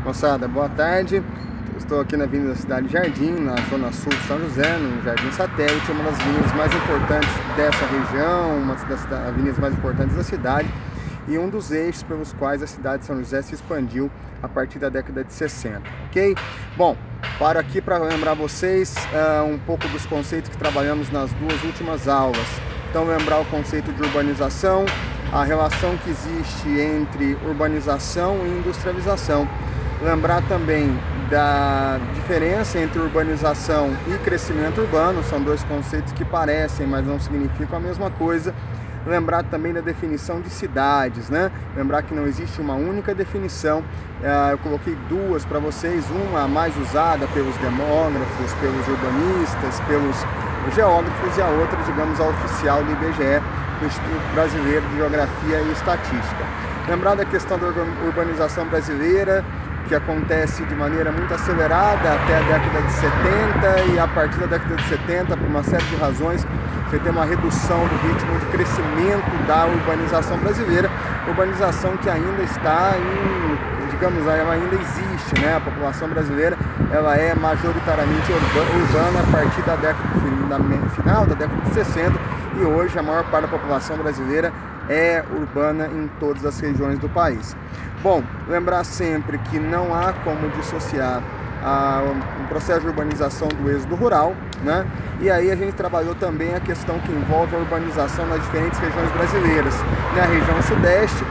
Moçada, boa tarde. Estou aqui na Avenida Cidade Jardim, na zona sul de São José, no Jardim Satélite, uma das avenidas mais importantes dessa região, uma das avenidas mais importantes da cidade e um dos eixos pelos quais a cidade de São José se expandiu a partir da década de 60, ok? Bom, paro aqui para lembrar vocês um pouco dos conceitos que trabalhamos nas duas últimas aulas. Então, lembrar o conceito de urbanização, a relação que existe entre urbanização e industrialização. Lembrar também da diferença entre urbanização e crescimento urbano, são dois conceitos que parecem, mas não significam a mesma coisa. Lembrar também da definição de cidades, né? Lembrar que não existe uma única definição, eu coloquei duas para vocês, uma mais usada pelos demógrafos, pelos urbanistas, pelos geógrafos, e a outra, digamos, a oficial do IBGE, do Instituto Brasileiro de Geografia e Estatística. Lembrar da questão da urbanização brasileira, que acontece de maneira muito acelerada até a década de 70, e a partir da década de 70, por uma série de razões, você tem uma redução do ritmo de crescimento da urbanização brasileira, urbanização que ainda está em, digamos, ela ainda existe, né? A população brasileira, ela é majoritariamente urbana a partir da final da década de 60, e hoje a maior parte da população brasileira é urbana em todas as regiões do país. Bom, lembrar sempre que não há como dissociar o processo de urbanização do êxodo rural, né? E aí a gente trabalhou também a questão que envolve a urbanização nas diferentes regiões brasileiras. Na região sudeste,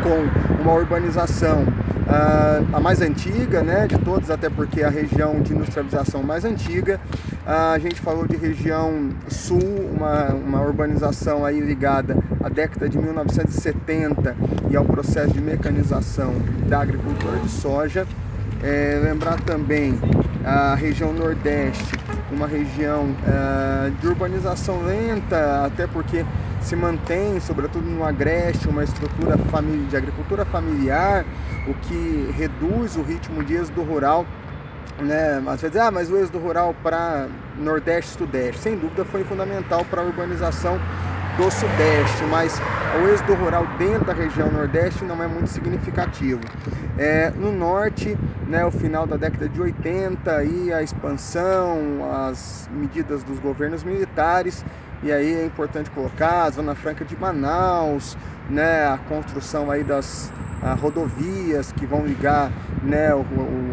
com uma urbanização a mais antiga, né, de todas, até porque é a região de industrialização mais antiga. A gente falou de região sul, uma urbanização aí ligada à década de 1970 e ao processo de mecanização da agricultura de soja. Lembrar também a região nordeste, uma região de urbanização lenta, até porque se mantém, sobretudo no agreste, uma estrutura de agricultura familiar, o que reduz o ritmo de êxodo rural, né? Às vezes, mas o êxodo rural para nordeste e sudeste, sem dúvida foi fundamental para a urbanização do sudeste, mas o êxodo rural dentro da região nordeste não é muito significativo. No norte, né, o final da década de 80 e a expansão, as medidas dos governos militares, e aí é importante colocar a Zona Franca de Manaus, né, a construção aí das rodovias que vão ligar, né,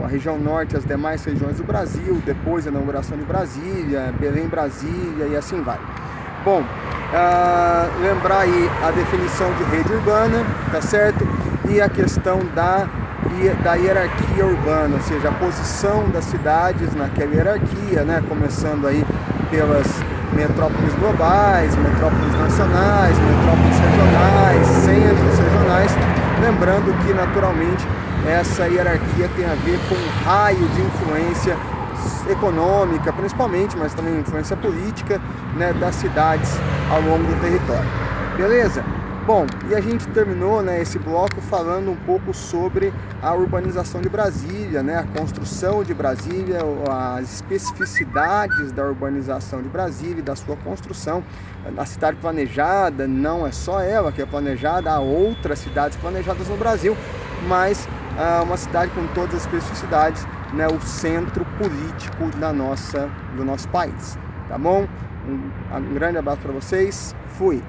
a região norte às demais regiões do Brasil, depois a inauguração de Brasília, Belém, Brasília e assim vai. Bom, lembrar aí a definição de rede urbana, tá certo? E a questão da hierarquia urbana, ou seja, a posição das cidades naquela hierarquia, né? Começando aí pelas metrópoles globais, metrópoles nacionais, metrópoles regionais, centros regionais, lembrando que naturalmente essa hierarquia tem a ver com o raio de influência econômica, principalmente, mas também influência política, né, das cidades ao longo do território. Beleza? Bom, e a gente terminou, né, esse bloco falando um pouco sobre a urbanização de Brasília, né, a construção de Brasília, as especificidades da urbanização de Brasília e da sua construção. A cidade planejada, não é só ela que é planejada, há outras cidades planejadas no Brasil, mas uma cidade com todas as especificidades, né, o centro político do nosso país, tá bom? Um grande abraço para vocês, fui!